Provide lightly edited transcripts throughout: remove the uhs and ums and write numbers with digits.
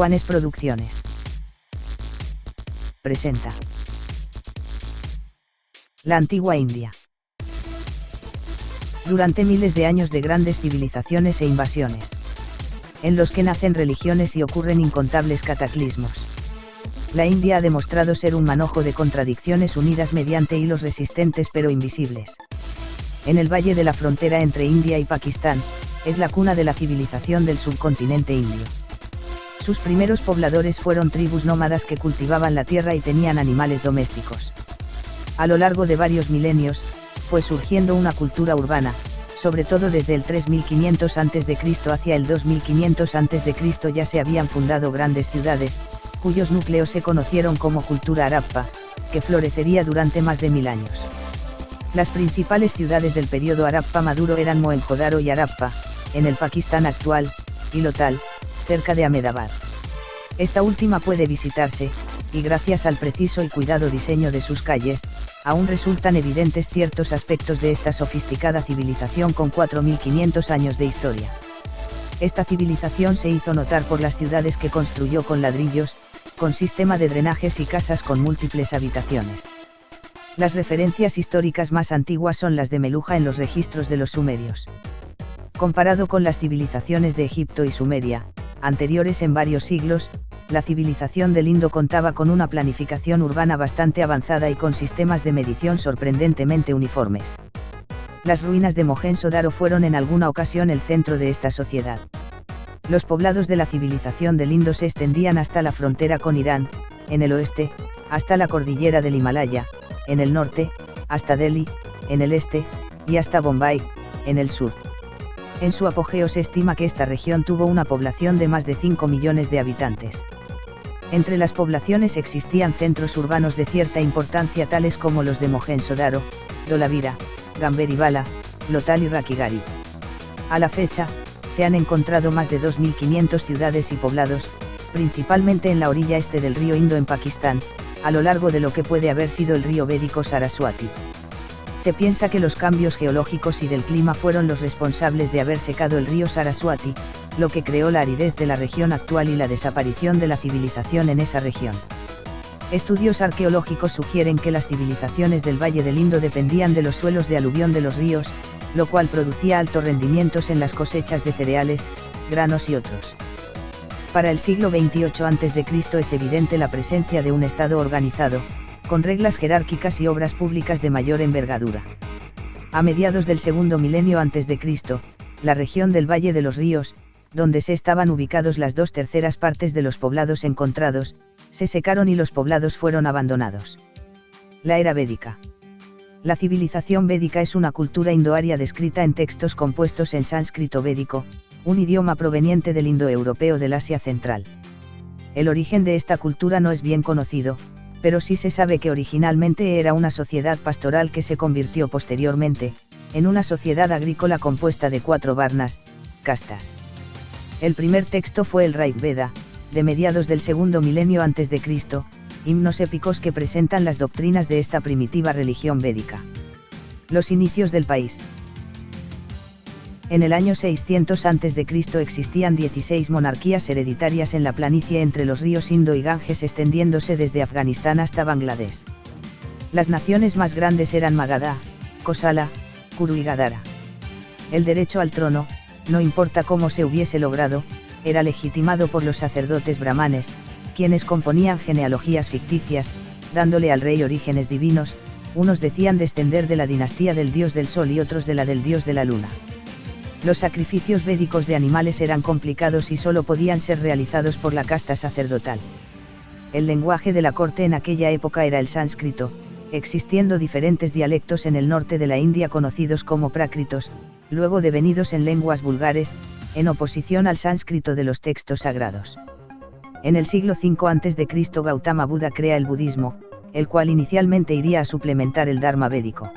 Juanes Producciones presenta la antigua India. Durante miles de años de grandes civilizaciones e invasiones, en los que nacen religiones y ocurren incontables cataclismos, la India ha demostrado ser un manojo de contradicciones unidas mediante hilos resistentes pero invisibles. En el valle de la frontera entre India y Pakistán, es la cuna de la civilización del subcontinente indio. Sus primeros pobladores fueron tribus nómadas que cultivaban la tierra y tenían animales domésticos. A lo largo de varios milenios, fue surgiendo una cultura urbana, sobre todo desde el 3500 a.C. hacia el 2500 a.C. ya se habían fundado grandes ciudades, cuyos núcleos se conocieron como cultura Harappa, que florecería durante más de 1000 años. Las principales ciudades del periodo Harappa maduro eran Mohenjo-Daro y Harappa, en el Pakistán actual, y Lothal, cerca de Ahmedabad. Esta última puede visitarse, y gracias al preciso y cuidado diseño de sus calles, aún resultan evidentes ciertos aspectos de esta sofisticada civilización con 4500 años de historia. Esta civilización se hizo notar por las ciudades que construyó con ladrillos, con sistema de drenajes y casas con múltiples habitaciones. Las referencias históricas más antiguas son las de Meluja en los registros de los sumerios. Comparado con las civilizaciones de Egipto y Sumeria, anteriores en varios siglos, la civilización del Indo contaba con una planificación urbana bastante avanzada y con sistemas de medición sorprendentemente uniformes. Las ruinas de Mohenjo-Daro fueron en alguna ocasión el centro de esta sociedad. Los poblados de la civilización del Indo se extendían hasta la frontera con Irán, en el oeste, hasta la cordillera del Himalaya, en el norte, hasta Delhi, en el este, y hasta Bombay, en el sur. En su apogeo se estima que esta región tuvo una población de más de 5 millones de habitantes. Entre las poblaciones existían centros urbanos de cierta importancia tales como los de Mohenjo-Daro, Dholavira, Gambhir-Bala, Lothal y Rakhigarhi. A la fecha, se han encontrado más de 2500 ciudades y poblados, principalmente en la orilla este del río Indo en Pakistán, a lo largo de lo que puede haber sido el río védico Saraswati. Se piensa que los cambios geológicos y del clima fueron los responsables de haber secado el río Saraswati, lo que creó la aridez de la región actual y la desaparición de la civilización en esa región. Estudios arqueológicos sugieren que las civilizaciones del Valle del Indo dependían de los suelos de aluvión de los ríos, lo cual producía altos rendimientos en las cosechas de cereales, granos y otros. Para el siglo XXVIII a.C. es evidente la presencia de un Estado organizado, con reglas jerárquicas y obras públicas de mayor envergadura. A mediados del segundo milenio a.C., la región del Valle de los Ríos, donde se estaban ubicados las 2/3 partes de los poblados encontrados, se secaron y los poblados fueron abandonados. La era védica. La civilización védica es una cultura indoaria descrita en textos compuestos en sánscrito védico, un idioma proveniente del indoeuropeo del Asia Central. El origen de esta cultura no es bien conocido, pero sí se sabe que originalmente era una sociedad pastoral que se convirtió posteriormente, en una sociedad agrícola compuesta de 4 varnas, castas. El primer texto fue el Rig Veda, de mediados del segundo milenio a.C., himnos épicos que presentan las doctrinas de esta primitiva religión védica. Los inicios del país. En el año 600 a.C. existían 16 monarquías hereditarias en la planicie entre los ríos Indo y Ganges extendiéndose desde Afganistán hasta Bangladesh. Las naciones más grandes eran Magadha, Kosala, Kuru y Gadara. El derecho al trono, no importa cómo se hubiese logrado, era legitimado por los sacerdotes brahmanes, quienes componían genealogías ficticias, dándole al rey orígenes divinos, unos decían descender de la dinastía del dios del sol y otros de la del dios de la luna. Los sacrificios védicos de animales eran complicados y solo podían ser realizados por la casta sacerdotal. El lenguaje de la corte en aquella época era el sánscrito, existiendo diferentes dialectos en el norte de la India conocidos como prácritos, luego devenidos en lenguas vulgares, en oposición al sánscrito de los textos sagrados. En el siglo V a.C. Gautama Buda crea el budismo, el cual inicialmente iría a suplementar el Dharma védico.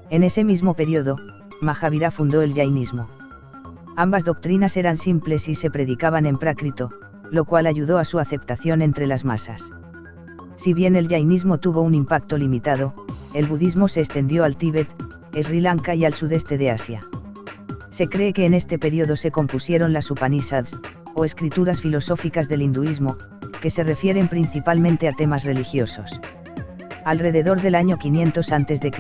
En ese mismo periodo, Mahavira fundó el jainismo. Ambas doctrinas eran simples y se predicaban en prácrito, lo cual ayudó a su aceptación entre las masas. Si bien el jainismo tuvo un impacto limitado, el budismo se extendió al Tíbet, Sri Lanka y al sudeste de Asia. Se cree que en este periodo se compusieron las Upanishads, o escrituras filosóficas del hinduismo, que se refieren principalmente a temas religiosos. Alrededor del año 500 a.C.,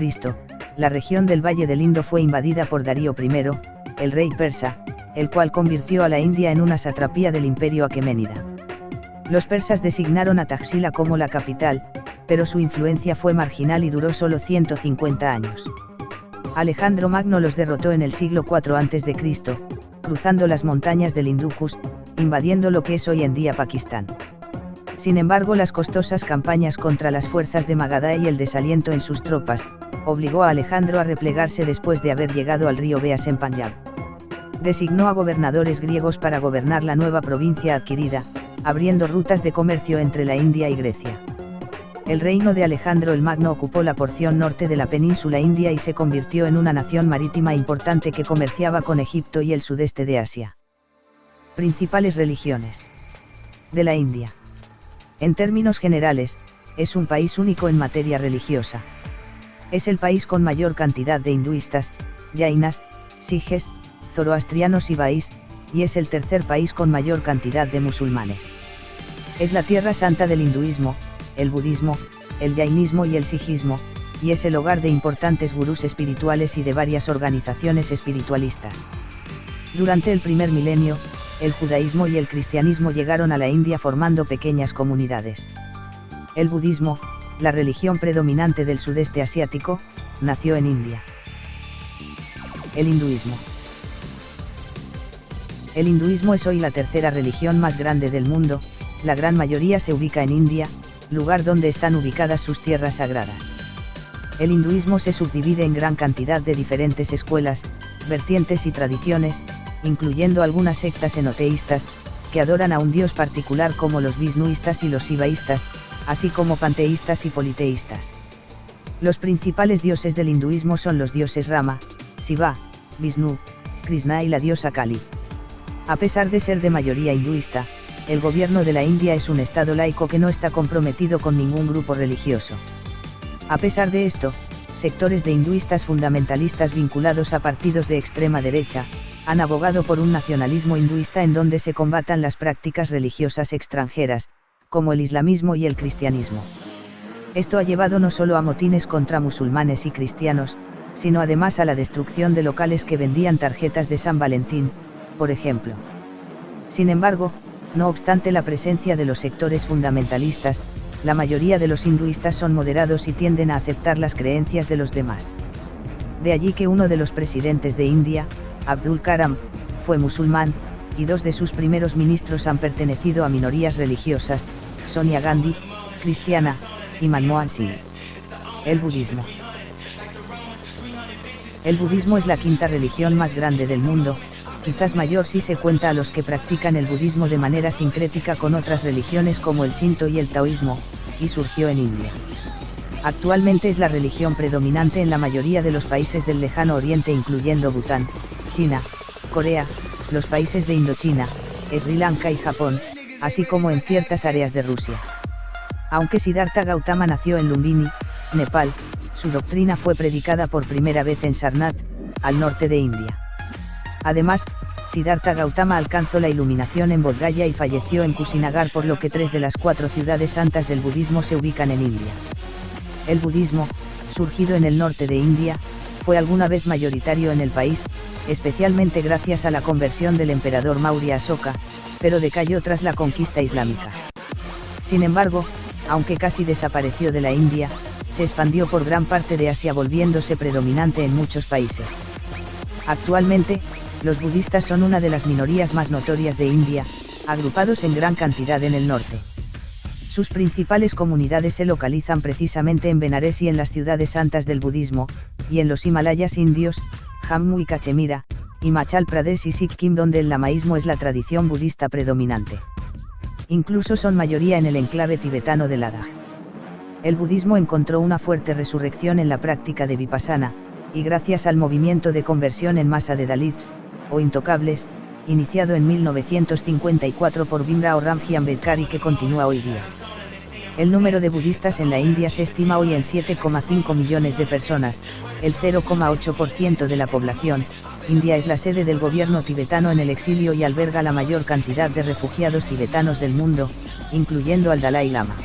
la región del Valle del Indo fue invadida por Darío I, el rey persa, el cual convirtió a la India en una satrapía del imperio aqueménida. Los persas designaron a Taxila como la capital, pero su influencia fue marginal y duró solo 150 años. Alejandro Magno los derrotó en el siglo IV a.C., cruzando las montañas del Hindú Kush, invadiendo lo que es hoy en día Pakistán. Sin embargo, las costosas campañas contra las fuerzas de Magadha y el desaliento en sus tropas, obligó a Alejandro a replegarse después de haber llegado al río Beas en Panjab. Designó a gobernadores griegos para gobernar la nueva provincia adquirida, abriendo rutas de comercio entre la India y Grecia. El reino de Alejandro el Magno ocupó la porción norte de la península india y se convirtió en una nación marítima importante que comerciaba con Egipto y el sudeste de Asia. Principales religiones de la India. En términos generales, es un país único en materia religiosa. Es el país con mayor cantidad de hinduistas, jainas, sijes, zoroastrianos y bahís, y es el tercer país con mayor cantidad de musulmanes. Es la tierra santa del hinduismo, el budismo, el jainismo y el sijismo, y es el hogar de importantes gurús espirituales y de varias organizaciones espiritualistas. Durante el primer milenio, el judaísmo y el cristianismo llegaron a la India formando pequeñas comunidades. El budismo, la religión predominante del sudeste asiático, nació en India. El hinduismo. El hinduismo es hoy la tercera religión más grande del mundo, la gran mayoría se ubica en India, lugar donde están ubicadas sus tierras sagradas. El hinduismo se subdivide en gran cantidad de diferentes escuelas, vertientes y tradiciones, incluyendo algunas sectas enoteístas, que adoran a un dios particular como los visnuistas y los shivaístas, así como panteístas y politeístas. Los principales dioses del hinduismo son los dioses Rama, Shiva, Vishnu, Krishna y la diosa Kali. A pesar de ser de mayoría hinduista, el gobierno de la India es un estado laico que no está comprometido con ningún grupo religioso. A pesar de esto, sectores de hinduistas fundamentalistas vinculados a partidos de extrema derecha, han abogado por un nacionalismo hinduista en donde se combatan las prácticas religiosas extranjeras, como el islamismo y el cristianismo. Esto ha llevado no solo a motines contra musulmanes y cristianos, sino además a la destrucción de locales que vendían tarjetas de San Valentín, por ejemplo. Sin embargo, no obstante la presencia de los sectores fundamentalistas, la mayoría de los hinduistas son moderados y tienden a aceptar las creencias de los demás. De allí que uno de los presidentes de India, Abdul Kalam, fue musulmán, y dos de sus primeros ministros han pertenecido a minorías religiosas, Sonia Gandhi, cristiana, y Manmohan Singh. El budismo. El budismo es la quinta religión más grande del mundo, quizás mayor si se cuenta a los que practican el budismo de manera sincrética con otras religiones como el Shinto y el taoísmo, y surgió en India. Actualmente es la religión predominante en la mayoría de los países del Lejano Oriente incluyendo Bután, China, Corea, los países de Indochina, Sri Lanka y Japón, así como en ciertas áreas de Rusia. Aunque Siddhartha Gautama nació en Lumbini, Nepal, su doctrina fue predicada por primera vez en Sarnath, al norte de India. Además, Siddhartha Gautama alcanzó la iluminación en Bodh Gaya y falleció en Kusinagar, por lo que 3 de las 4 ciudades santas del budismo se ubican en India. El budismo, surgido en el norte de India, fue alguna vez mayoritario en el país, especialmente gracias a la conversión del emperador Maurya Asoka, pero decayó tras la conquista islámica. Sin embargo, aunque casi desapareció de la India, se expandió por gran parte de Asia volviéndose predominante en muchos países. Actualmente, los budistas son una de las minorías más notorias de India, agrupados en gran cantidad en el norte. Sus principales comunidades se localizan precisamente en Benares y en las ciudades santas del budismo, y en los Himalayas indios, Jammu y Cachemira, Himachal Pradesh y Sikkim, donde el lamaísmo es la tradición budista predominante. Incluso son mayoría en el enclave tibetano de Ladakh. El budismo encontró una fuerte resurrección en la práctica de Vipassana, y gracias al movimiento de conversión en masa de Dalits, o intocables, iniciado en 1954 por Bhimrao Ramji Ambedkar y que continúa hoy día. El número de budistas en la India se estima hoy en 7,5 millones de personas, el 0,8% de la población, India es la sede del gobierno tibetano en el exilio y alberga la mayor cantidad de refugiados tibetanos del mundo, incluyendo al Dalai Lama.